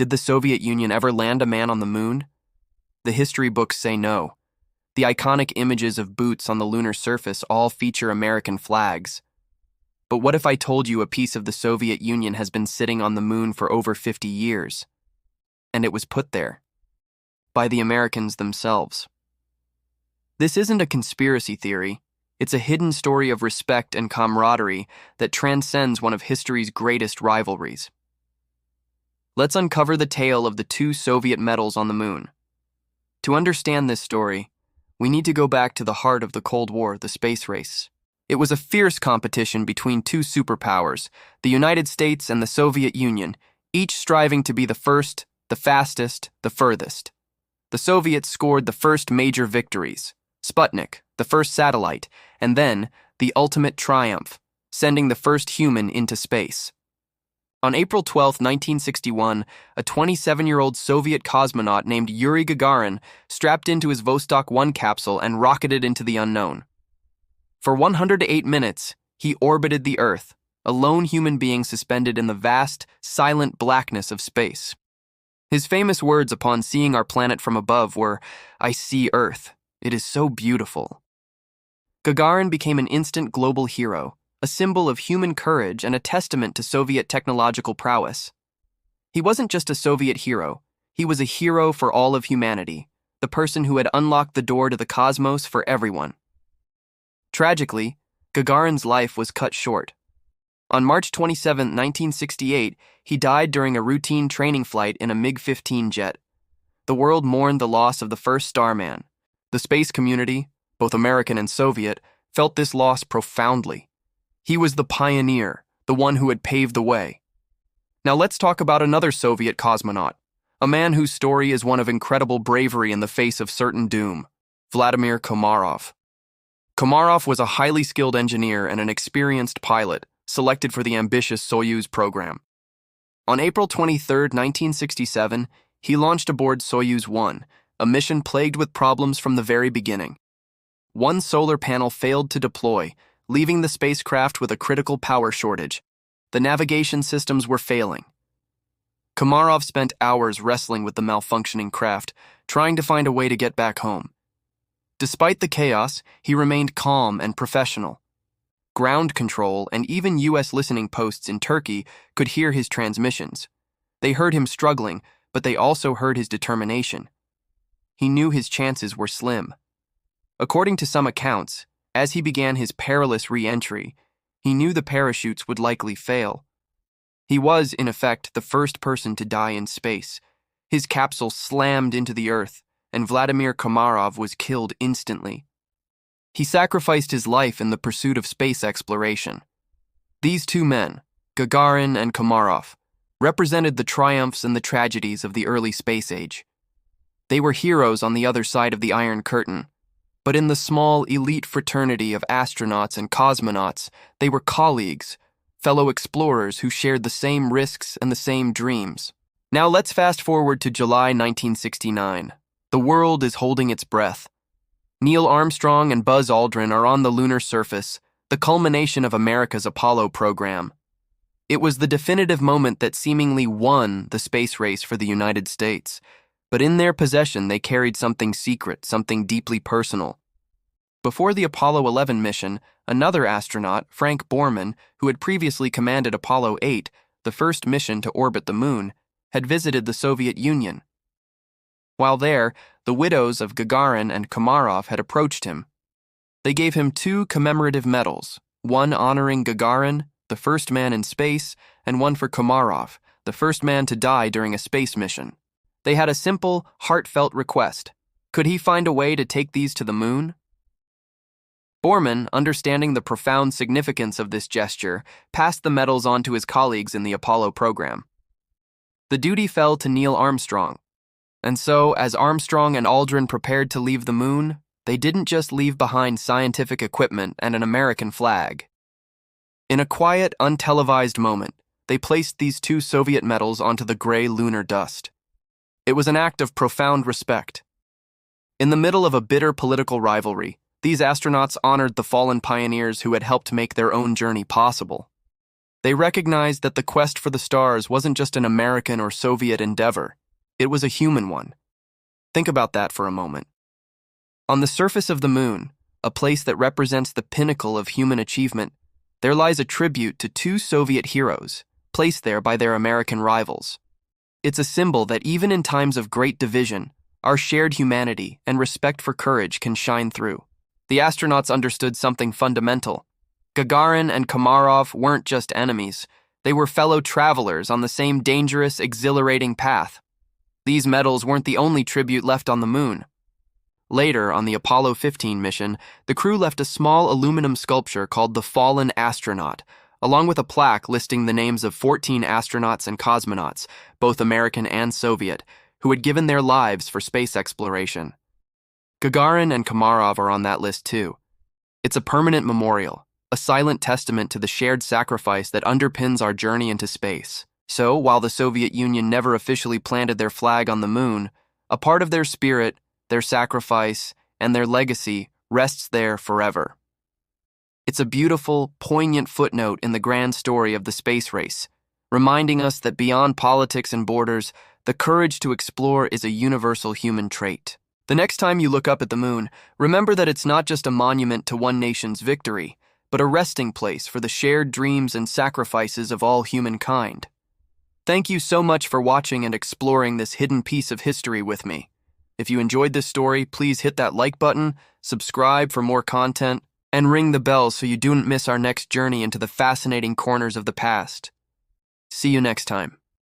Did the Soviet Union ever land a man on the moon? The history books say no. The iconic images of boots on the lunar surface all feature American flags. But what if I told you a piece of the Soviet Union has been sitting on the moon for over 50 years? And it was put there by the Americans themselves. This isn't a conspiracy theory. It's a hidden story of respect and camaraderie that transcends one of history's greatest rivalries. Let's uncover the tale of the two Soviet medals on the moon. To understand this story, we need to go back to the heart of the Cold War, the space race. It was a fierce competition between two superpowers, the United States and the Soviet Union, each striving to be the first, the fastest, the furthest. The Soviets scored the first major victories, Sputnik, the first satellite, and then the ultimate triumph, sending the first human into space. On April 12, 1961, a 27-year-old Soviet cosmonaut named Yuri Gagarin strapped into his Vostok 1 capsule and rocketed into the unknown. For 108 minutes, he orbited the Earth, a lone human being suspended in the vast, silent blackness of space. His famous words upon seeing our planet from above were, "I see Earth. It is so beautiful." Gagarin became an instant global hero, a symbol of human courage and a testament to Soviet technological prowess. He wasn't just a Soviet hero, he was a hero for all of humanity, the person who had unlocked the door to the cosmos for everyone. Tragically, Gagarin's life was cut short. On March 27, 1968, he died during a routine training flight in a MiG-15 jet. The world mourned the loss of the first starman. The space community, both American and Soviet, felt this loss profoundly. He was the pioneer, the one who had paved the way. Now let's talk about another Soviet cosmonaut, a man whose story is one of incredible bravery in the face of certain doom, Vladimir Komarov. Komarov was a highly skilled engineer and an experienced pilot, selected for the ambitious Soyuz program. On April 23, 1967, he launched aboard Soyuz 1, a mission plagued with problems from the very beginning. One solar panel failed to deploy, leaving the spacecraft with a critical power shortage. The navigation systems were failing. Komarov spent hours wrestling with the malfunctioning craft, trying to find a way to get back home. Despite the chaos, he remained calm and professional. Ground control and even U.S. listening posts in Turkey could hear his transmissions. They heard him struggling, but they also heard his determination. He knew his chances were slim. According to some accounts, as he began his perilous re-entry, he knew the parachutes would likely fail. He was, in effect, the first person to die in space. His capsule slammed into the Earth, and Vladimir Komarov was killed instantly. He sacrificed his life in the pursuit of space exploration. These two men, Gagarin and Komarov, represented the triumphs and the tragedies of the early space age. They were heroes on the other side of the Iron Curtain, but in the small, elite fraternity of astronauts and cosmonauts, they were colleagues, fellow explorers who shared the same risks and the same dreams. Now let's fast forward to July 1969. The world is holding its breath. Neil Armstrong and Buzz Aldrin are on the lunar surface, the culmination of America's Apollo program. It was the definitive moment that seemingly won the space race for the United States, but in their possession they carried something secret, something deeply personal. Before the Apollo 11 mission, another astronaut, Frank Borman, who had previously commanded Apollo 8, the first mission to orbit the moon, had visited the Soviet Union. While there, the widows of Gagarin and Komarov had approached him. They gave him two commemorative medals, one honoring Gagarin, the first man in space, and one for Komarov, the first man to die during a space mission. They had a simple, heartfelt request. Could he find a way to take these to the moon? Borman, understanding the profound significance of this gesture, passed the medals on to his colleagues in the Apollo program. The duty fell to Neil Armstrong. And so, as Armstrong and Aldrin prepared to leave the moon, they didn't just leave behind scientific equipment and an American flag. In a quiet, untelevised moment, they placed these two Soviet medals onto the gray lunar dust. It was an act of profound respect. In the middle of a bitter political rivalry, these astronauts honored the fallen pioneers who had helped make their own journey possible. They recognized that the quest for the stars wasn't just an American or Soviet endeavor, it was a human one. Think about that for a moment. On the surface of the moon, a place that represents the pinnacle of human achievement, there lies a tribute to two Soviet heroes, placed there by their American rivals. It's a symbol that even in times of great division, our shared humanity and respect for courage can shine through. The astronauts understood something fundamental. Gagarin and Komarov weren't just enemies, they were fellow travelers on the same dangerous, exhilarating path. These medals weren't the only tribute left on the moon. Later, on the Apollo 15 mission, the crew left a small aluminum sculpture called the Fallen Astronaut, along with a plaque listing the names of 14 astronauts and cosmonauts, both American and Soviet, who had given their lives for space exploration. Gagarin and Komarov are on that list too. It's a permanent memorial, a silent testament to the shared sacrifice that underpins our journey into space. So, while the Soviet Union never officially planted their flag on the moon, a part of their spirit, their sacrifice, and their legacy rests there forever. It's a beautiful, poignant footnote in the grand story of the space race, reminding us that beyond politics and borders, the courage to explore is a universal human trait. The next time you look up at the moon, remember that it's not just a monument to one nation's victory, but a resting place for the shared dreams and sacrifices of all humankind. Thank you so much for watching and exploring this hidden piece of history with me. If you enjoyed this story, please hit that like button, subscribe for more content, and ring the bell so you don't miss our next journey into the fascinating corners of the past. See you next time.